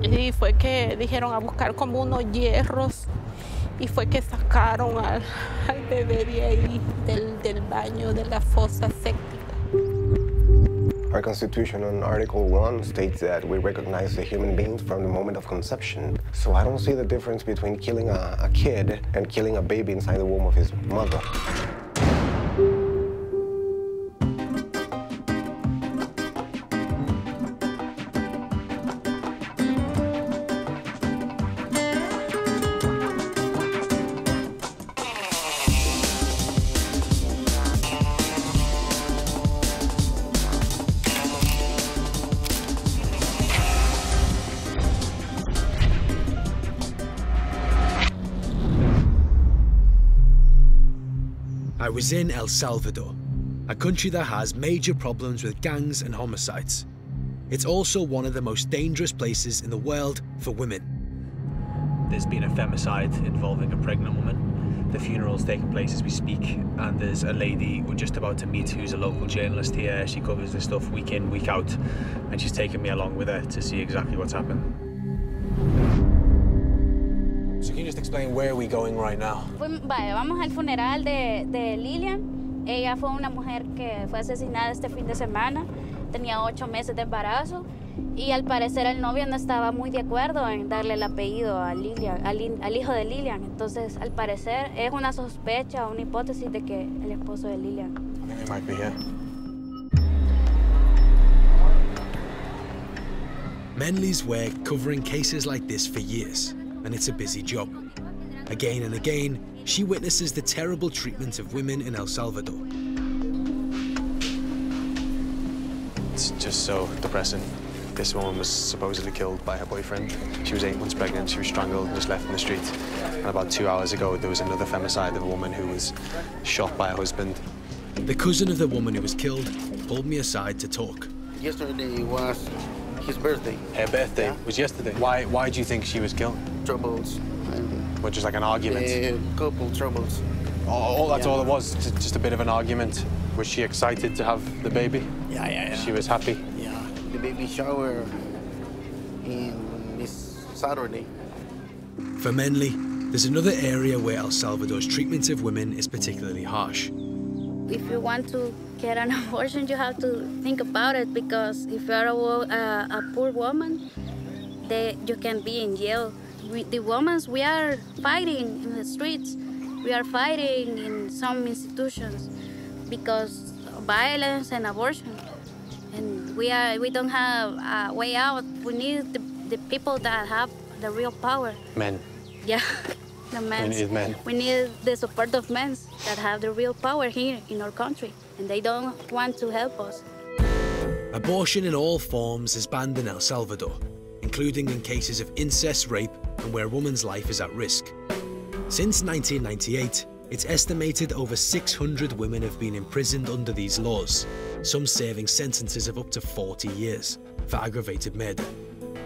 Y fue que dijeron a buscar como unos hierros y fue que sacaron al bebé de ahí, del baño, de la fosa séptica. Our Constitution on Article 1 states that we recognize the human beings from the moment of conception. So I don't see the difference between killing a kid and killing a baby inside the womb of his mother. I was in El Salvador, a country that has major problems with gangs and homicides. It's also one of the most dangerous places in the world for women. There's been a femicide involving a pregnant woman. The funeral's taking place as we speak, and there's a lady we're just about to meet who's a local journalist here. She covers this stuff week in, week out, and she's taken me along with her to see exactly what's happened. So can you just explain where are we going right now? Vale, vamos al funeral de Lilian. Ella fue una mujer que fue asesinada este fin de semana. Tenía 8 meses de embarazo y al parecer el novio no estaba muy de acuerdo en darle el apellido a Lilian, al hijo de Lilian. Entonces, al parecer, es una sospecha, una hipótesis de que el esposo de Lilian. I think they might be here. Menley's worked covering cases like this for years, and it's a busy job. Again and again, she witnesses the terrible treatment of women in El Salvador. It's just so depressing. This woman was supposedly killed by her boyfriend. She was 8 months pregnant, she was strangled and just left in the street. And about 2 hours ago, there was another femicide of a woman who was shot by her husband. The cousin of the woman who was killed pulled me aside to talk. Yesterday was his birthday. Her birthday was yesterday. Why do you think she was killed? Troubles. What, just like an argument? Couple troubles. That's all it was, just a bit of an argument. Was she excited to have the baby? Yeah. She was happy? Yeah. The baby shower in this Saturday. For Menley, there's another area where El Salvador's treatment of women is particularly harsh. If you want to get an abortion, you have to think about it, because if you're a poor woman, you can be in jail. The women, we are fighting in the streets. We are fighting in some institutions because of violence and abortion. And we don't have a way out. We need the people that have the real power. Men. Yeah, the men. We need men. We need the support of men that have the real power here in our country, and they don't want to help us. Abortion in all forms is banned in El Salvador, including in cases of incest, rape, and where a woman's life is at risk. Since 1998, it's estimated over 600 women have been imprisoned under these laws, some serving sentences of up to 40 years for aggravated murder.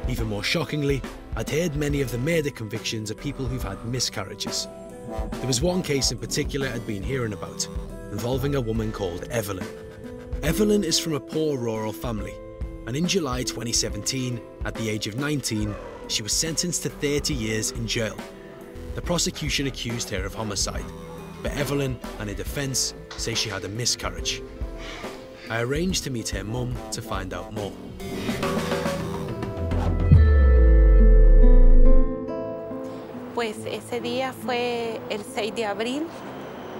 Even more shockingly, I'd heard many of the murder convictions are people who've had miscarriages. There was one case in particular I'd been hearing about, involving a woman called Evelyn. Evelyn is from a poor rural family, and in July 2017, at the age of 19, she was sentenced to 30 years in jail. The prosecution accused her of homicide, but Evelyn and her defence say she had a miscarriage. I arranged to meet her mum to find out more. Pues ese día fue el 6 de abril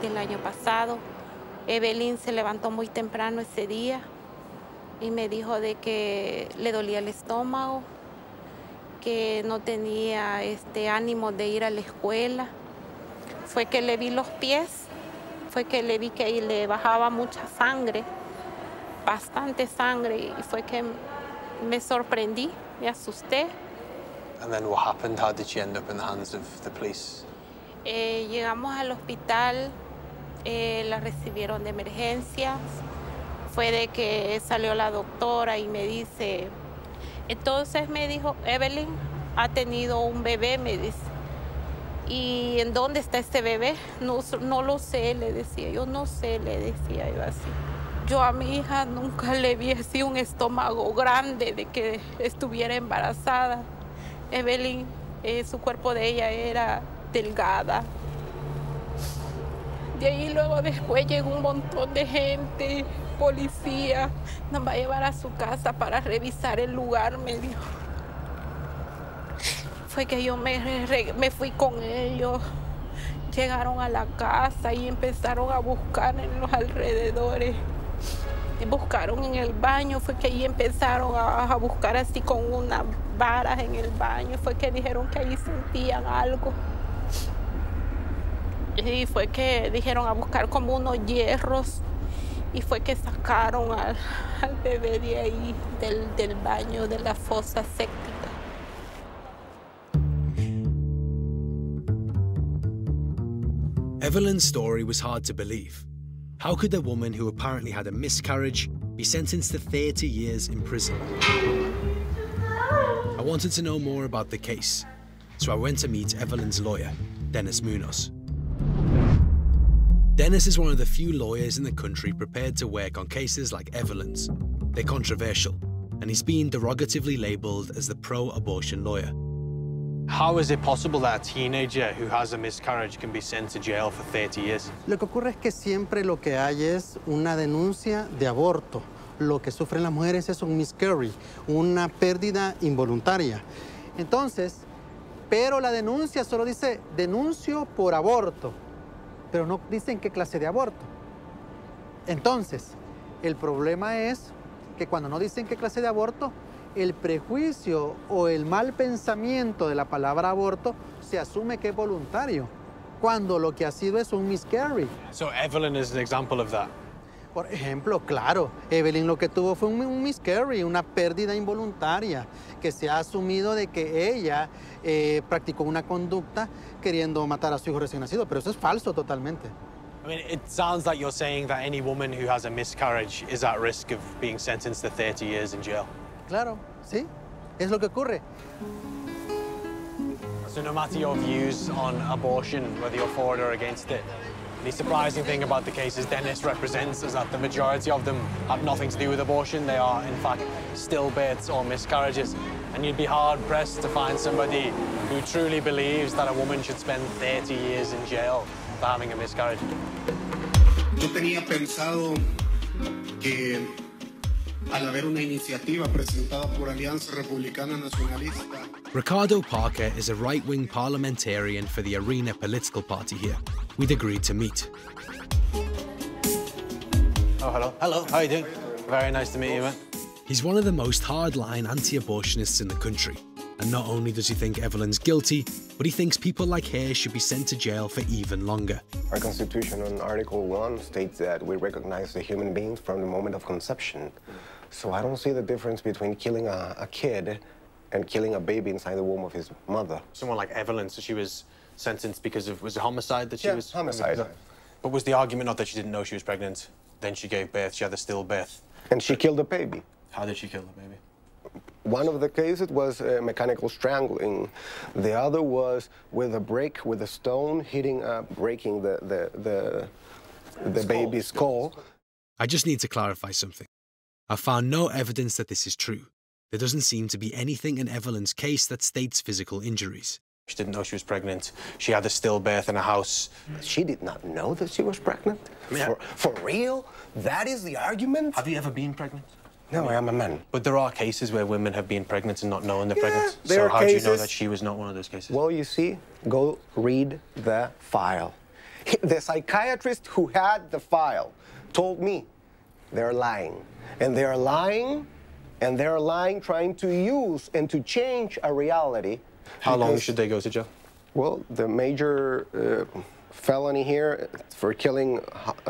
del año pasado. Evelyn se levantó muy temprano ese día y me dijo de que le dolía el estómago, que no tenía ánimo de ir a la escuela. Fue que le vi los pies, fue que le vi que le bajaba mucha sangre, bastante sangre, y fue que me sorprendí, me asusté. And then what happened? How did she end up in the hands of the police? Llegamos al hospital, la recibieron de emergencias. Fue de que salió la doctora y me dice, entonces me dijo, Evelyn ha tenido un bebé, me dice. ¿Y en dónde está este bebé? No lo sé, le decía yo, no sé, le decía yo así. Yo a mi hija nunca le vi así un estómago grande de que estuviera embarazada. Evelyn, su cuerpo de ella era delgada. De ahí luego después llegó un montón de gente, policía, nos va a llevar a su casa para revisar el lugar, me dijo. Fue que yo me fui con ellos, llegaron a la casa y empezaron a buscar en los alrededores. Buscaron en el baño, fue que ahí empezaron a buscar así con unas varas en el baño, fue que dijeron que ahí sentían algo. Y fue que dijeron a buscar como unos hierros y fue que sacaron al bebé de ahí, del baño, de la fosa séptica. Evelyn's story was hard to believe. How could a woman who apparently had a miscarriage be sentenced to 30 years in prison? I wanted to know more about the case, so I went to meet Evelyn's lawyer, Dennis Munoz. Dennis is one of the few lawyers in the country prepared to work on cases like Evelyn's. They're controversial, and he's been derogatively labelled as the pro-abortion lawyer. How is it possible that a teenager who has a miscarriage can be sent to jail for 30 years? Lo que ocurre es que siempre lo que hay es una denuncia de aborto. Lo que sufren las mujeres es un miscarriage, una pérdida involuntaria. Entonces, pero la denuncia solo dice denuncio por aborto, pero no dicen qué clase de aborto. Entonces, el problema es que cuando no dicen qué clase de aborto, el prejuicio o el mal pensamiento de la palabra aborto se asume que es voluntario, cuando lo que ha sido es un miscarriage. So Evelyn is an example of that. Por ejemplo, claro, Evelyn lo que tuvo fue un miscarriage, una pérdida involuntaria, que se ha asumido de que ella practicó una conducta queriendo matar a su hijo recién nacido, pero eso es falso totalmente. I mean, it sounds like you're saying that any woman who has a miscarriage is at risk of being sentenced to 30 years in jail. Claro, sí, es lo que ocurre. So no matter your views on abortion, whether you're for it or against it, the surprising thing about the cases Dennis represents is that the majority of them have nothing to do with abortion. They are, in fact, stillbirths or miscarriages. And you'd be hard-pressed to find somebody who truly believes that a woman should spend 30 years in jail for having a miscarriage. Yo tenía pensado que al haber una iniciativa presentada por Alianza Republicana Nacionalista. Ricardo Parker is a right-wing parliamentarian for the Arena political party here. We'd agreed to meet. Oh, hello. Hello, how are you doing? Very nice to meet you, man. He's one of the most hardline anti-abortionists in the country. And not only does he think Evelyn's guilty, but he thinks people like her should be sent to jail for even longer. Our Constitution on Article 1 states that we recognize the human beings from the moment of conception. So I don't see the difference between killing a kid and killing a baby inside the womb of his mother. Someone like Evelyn, so she was sentenced because of, was it homicide that she was? Homicide. But was the argument not that she didn't know she was pregnant, then she gave birth, she had a stillbirth? And she killed the baby. How did she kill the baby? One of the cases was mechanical strangling. The other was with a brick, with a stone, breaking the baby's skull. I just need to clarify something. I've found no evidence that this is true. There doesn't seem to be anything in Evelyn's case that states physical injuries. She didn't know she was pregnant. She had a stillbirth in a house. She did not know that she was pregnant? I mean, for real? That is the argument? Have you ever been pregnant? No, I am a man. But there are cases where women have been pregnant and not knowing they're pregnant. There so are how do you know cases. that she was not one of those cases? Well, you see, go read the file. The psychiatrist who had the file told me they're lying. And they're lying, and they're lying trying to use and to change a reality. How long should they go to jail? Well, the major felony here for killing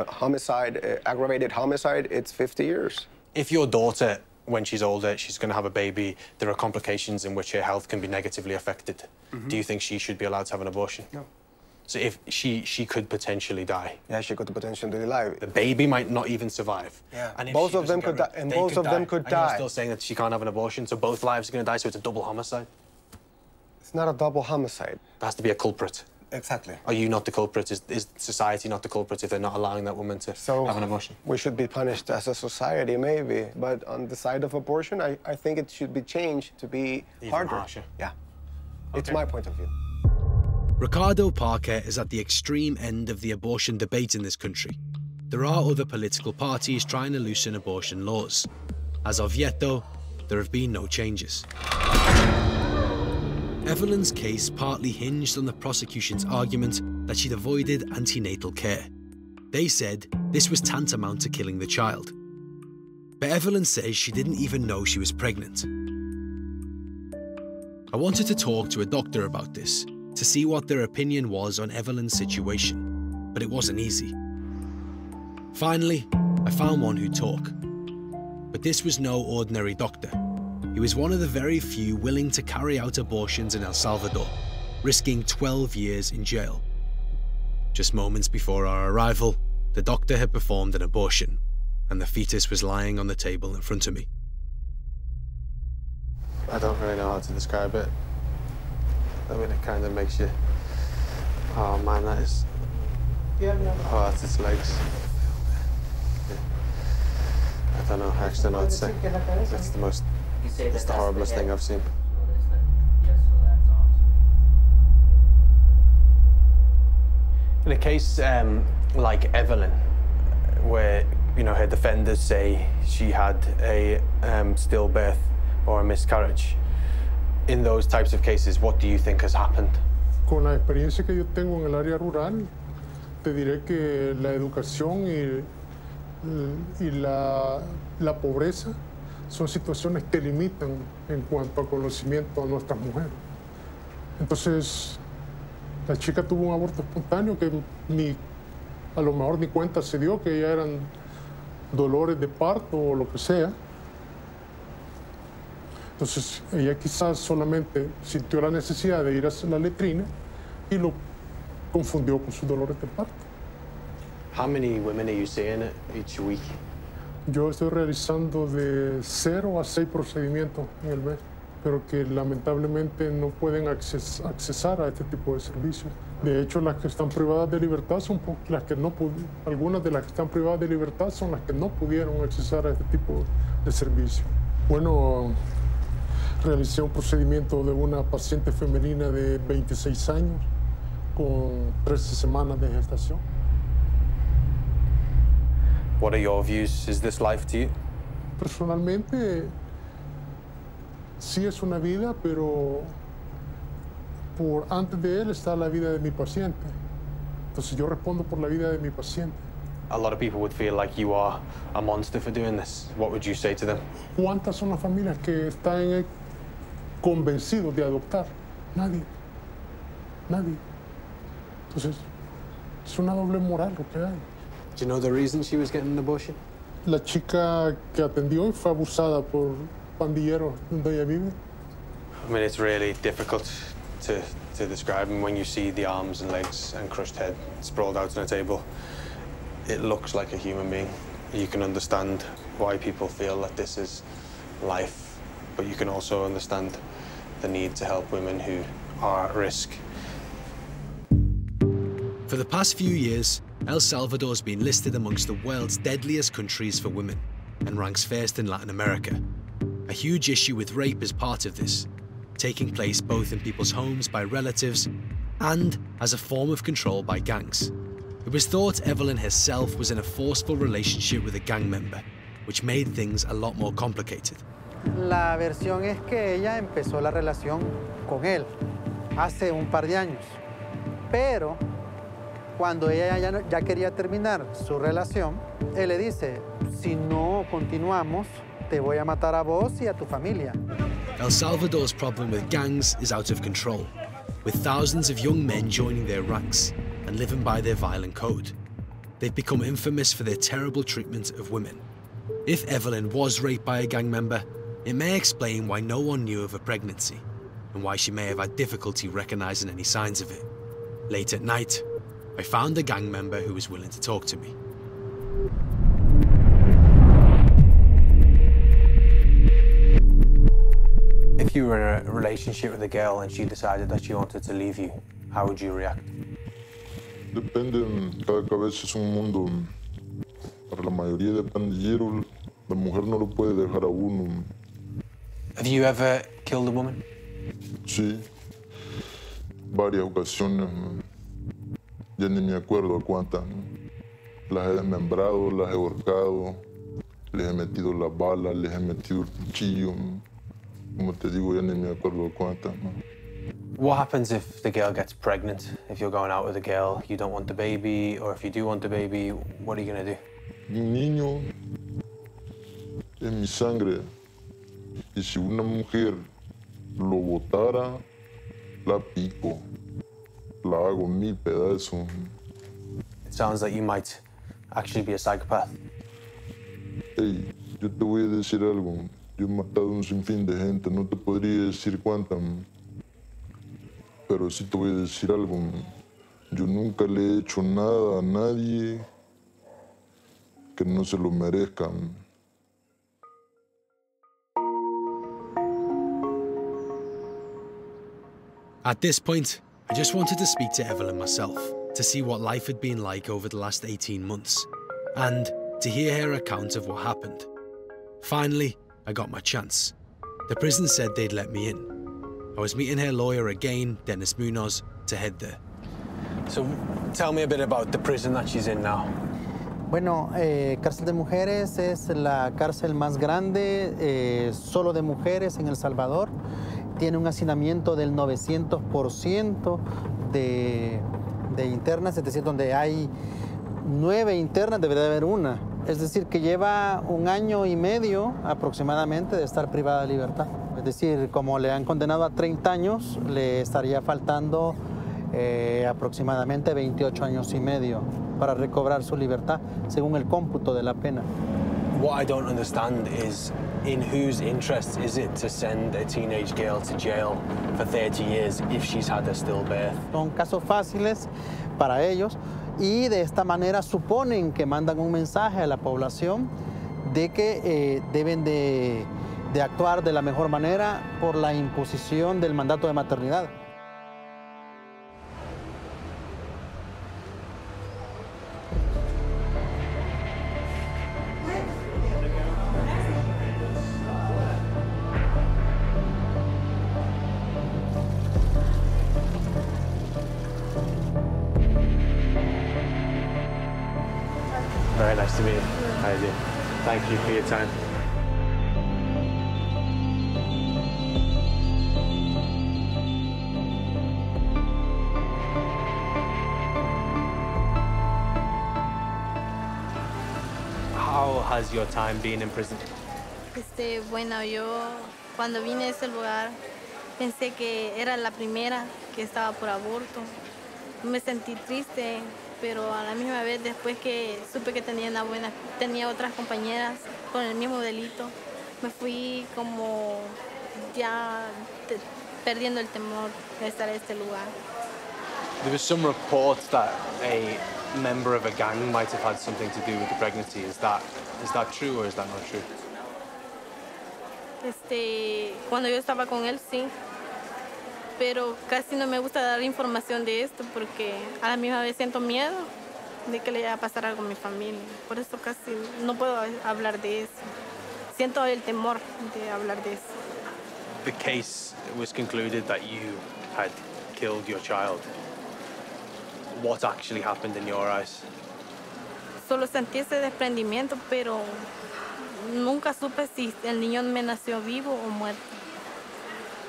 homicide, aggravated homicide, it's 50 years. If your daughter, when she's older, she's going to have a baby, there are complications in which her health can be negatively affected. Mm-hmm. Do you think she should be allowed to have an abortion? No. So if she could potentially die? Yeah, she could potentially die. The baby might not even survive. Yeah. And if both she of them could die. And both of them could and die. you're still saying that she can't have an abortion, so both lives are going to die, so it's a double homicide? It's not a double homicide. There has to be a culprit. Exactly. Are you not the culprit? Is society not the culprit if they're not allowing that woman to have an abortion? We should be punished as a society, maybe. But on the side of abortion, I think it should be changed to be Even harsher. Yeah. Okay. It's my point of view. Ricardo Parker is at the extreme end of the abortion debate in this country. There are other political parties trying to loosen abortion laws. As of yet, though, there have been no changes. Evelyn's case partly hinged on the prosecution's argument that she'd avoided antenatal care. They said this was tantamount to killing the child. But Evelyn says she didn't even know she was pregnant. I wanted to talk to a doctor about this, to see what their opinion was on Evelyn's situation, but it wasn't easy. Finally, I found one who'd talk. But this was no ordinary doctor. He was one of the very few willing to carry out abortions in El Salvador, risking 12 years in jail. Just moments before our arrival, the doctor had performed an abortion, and the fetus was lying on the table in front of me. I don't really know how to describe it. I mean, it kind of makes you... Oh, man, that is... Oh, that's its legs. I don't know, I actually don't know what to say. It's the horriblest thing I've seen. In a case like Evelyn, where, you know, her defenders say she had a stillbirth or a miscarriage, in those types of cases, what do you think has happened? Con la experiencia que yo tengo en el área rural, te diré que la educación y la pobreza son situaciones que limitan en cuanto a conocimiento a nuestras mujeres. Entonces, la chica tuvo un aborto espontáneo que a lo mejor ni cuenta se dio que ya eran dolores de parto o lo que sea. Entonces, ella quizás solamente sintió la necesidad de ir a la letrina y lo confundió con sus dolores de parto. How many women are you seeing each week? Yo estoy realizando de 0 a 6 procedimientos en el mes, pero que lamentablemente no pueden accesar a este tipo de servicios. De hecho, las que están privadas de libertad son las que no algunas de las que están privadas de libertad son las que no pudieron accesar a este tipo de servicio. Bueno, realicé un procedimiento de una paciente femenina de 26 años con 13 semanas de gestación. What are your views? Is this life to you? Personalmente, sí es una vida, pero antes de él está la vida de mi paciente. Entonces yo respondo por la vida de mi paciente. A lot of people would feel like you are a monster for doing this. What would you say to them? ¿Cuántas son las familias que están convencidos de adoptar? Nadie. Nadie. Entonces, es una doble moral lo que hay. Do you know the reason she was getting an abortion? La chica que atendió fue abusada por pandilleros donde ella vive. I mean, it's really difficult to describe. And when you see the arms and legs and crushed head sprawled out on a table, it looks like a human being. You can understand why people feel that this is life, but you can also understand the need to help women who are at risk. For the past few years, El Salvador's been listed amongst the world's deadliest countries for women and ranks first in Latin America. A huge issue with rape is part of this, taking place both in people's homes by relatives and as a form of control by gangs. It was thought Evelyn herself was in a forceful relationship with a gang member, which made things a lot more complicated. La versión es que ella empezó la relación con él hace un par de años, pero cuando ella ya quería terminar su relación, él le dice, si no continuamos, te voy a matar a vos y a tu familia. El Salvador's problem with gangs is out of control, with thousands of young men joining their ranks and living by their violent code. They've become infamous for their terrible treatment of women. If Evelyn was raped by a gang member, it may explain why no one knew of her pregnancy and why she may have had difficulty recognizing any signs of it. Late at night, I found a gang member who was willing to talk to me. If you were in a relationship with a girl and she decided that she wanted to leave you, how would you react? Depende, cada cabeza es un mundo. Para la mayoría de pandilleros, la mujer no lo puede dejar a uno. Have you ever killed a woman? Sí, varias ocasiones. Ya ni me acuerdo a cuántas. Las he desmembrado, las he ahorcado, les he metido las balas, les he metido el cuchillo. Como te digo, ya ni me acuerdo a cuántas. What happens if the girl gets pregnant? If you're going out with a girl, you don't want the baby, or if you do want the baby, what are you going to do? Un niño es mi sangre. Y si una mujer lo botara, la pico. La hago 1000 pedazos. It sounds like you might actually be a psychopath. Hey, yo te voy a decir algo. Yo he matado un sinfín de gente. No te podría decir cuántas. Pero sí te voy a decir algo. Yo nunca le he hecho nada a nadie que no se lo merezca. At this point, I just wanted to speak to Evelyn myself to see what life had been like over the last 18 months and to hear her account of what happened. Finally, I got my chance. The prison said they'd let me in. I was meeting her lawyer again, Dennis Munoz, to head there. So tell me a bit about the prison that she's in now. Bueno, cárcel de mujeres es la cárcel más grande, solo de mujeres en El Salvador. Tiene un hacinamiento del 900% de internas, es decir, donde hay 9 internas, debería haber una. Es decir, que lleva 1 año y medio aproximadamente de estar privada de libertad. Es decir, como le han condenado a 30 años, le estaría faltando aproximadamente 28 años y medio para recobrar su libertad, según el cómputo de la pena. What I don't understand is, in whose interest is it to send a teenage girl to jail for 30 years if she's had a stillbirth? Son casos fáciles para ellos y de esta manera suponen que mandan un mensaje a la población de que deben de actuar de la mejor manera por la imposición del mandato de maternidad. Very nice to meet you. How are you doing? Thank you for your time. How has your time been in prison? Bueno, yo cuando vine a ese lugar pensé que era la primera que estaba por aborto. Me sentí triste, pero a la misma vez después que supe que tenía otras compañeras con el mismo delito, me fui como ya perdiendo el temor de estar en este lugar. There was some reports that a member of a gang might have had something to do with the pregnancy. Is that true or is that not true? Cuando yo estaba con él, sí. Pero casi no me gusta dar información de esto porque a la misma vez siento miedo de que le vaya a pasar algo a mi familia. Por eso casi no puedo hablar de eso. Siento el temor de hablar de eso. The case was concluded that you had killed your child. What actually happened in your eyes? Solo sentí ese desprendimiento, pero nunca supe si el niño me nació vivo o muerto.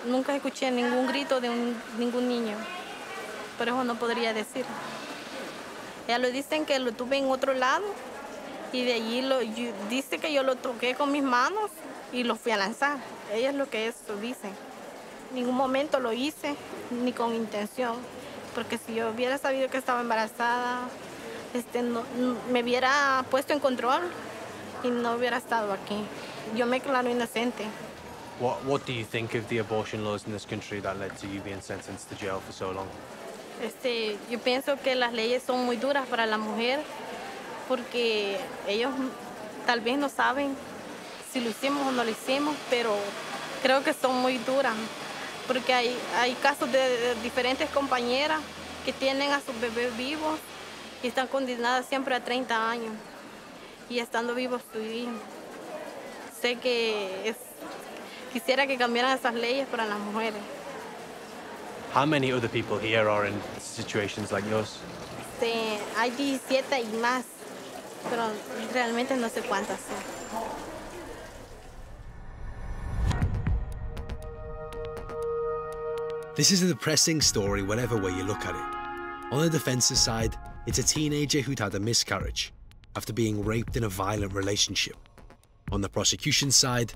Nunca escuché ningún grito de ningún niño, por eso no podría decir. Ya lo dicen que lo tuve en otro lado y de allí dice que yo lo toqué con mis manos y lo fui a lanzar. Ellos lo que eso dicen. En ningún momento lo hice ni con intención, porque si yo hubiera sabido que estaba embarazada, me hubiera puesto en control y no hubiera estado aquí. Yo me declaro inocente. What do you think of the abortion laws in this country that led to you being sentenced to jail for so long? Yo pienso que las leyes son muy duras para la mujer porque ellos tal vez no saben si lo hicimos o no lo hicimos, pero creo que son muy duras porque hay casos de diferentes compañeras que tienen a sus bebés vivos y están condenadas siempre a 30 años. Y estando vivos tuvimos. Sé que quisiera que cambiaran esas leyes para las mujeres. How many other people here are in situations like yours? Hay 17 y más, pero realmente no sé cuántas son. This is a depressing story whatever way you look at it. On the defence's side, it's a teenager who'd had a miscarriage after being raped in a violent relationship. On the prosecution's side,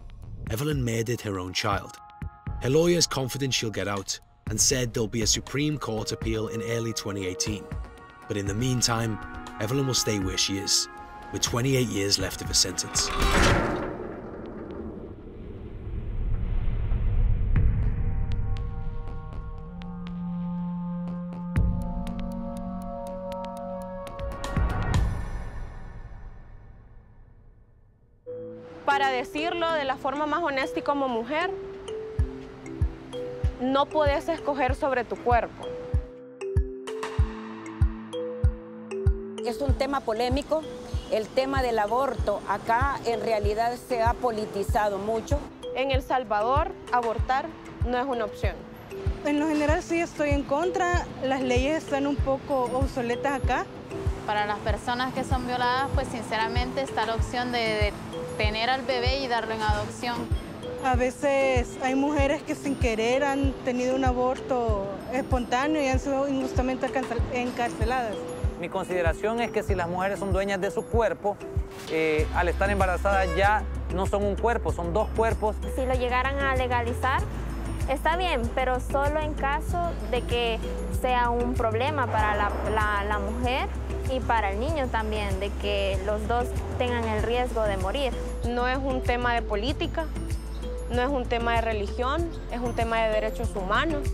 Evelyn murdered her own child. Her lawyer is confident she'll get out and said there'll be a Supreme Court appeal in early 2018. But in the meantime, Evelyn will stay where she is, with 28 years left of her sentence. Para decirlo de la forma más honesta y como mujer, no puedes escoger sobre tu cuerpo. Es un tema polémico. El tema del aborto acá en realidad se ha politizado mucho. En El Salvador, abortar no es una opción. En lo general sí estoy en contra. Las leyes están un poco obsoletas acá. Para las personas que son violadas, pues sinceramente está la opción de tener al bebé y darlo en adopción. A veces hay mujeres que sin querer han tenido un aborto espontáneo y han sido injustamente encarceladas. Mi consideración es que si las mujeres son dueñas de su cuerpo, al estar embarazadas ya no son un cuerpo, son dos cuerpos. Si lo llegaran a legalizar, está bien, pero solo en caso de que sea un problema para la mujer y para el niño también, de que los dos tengan el riesgo de morir. No es un tema de política, no es un tema de religión, es un tema de derechos humanos.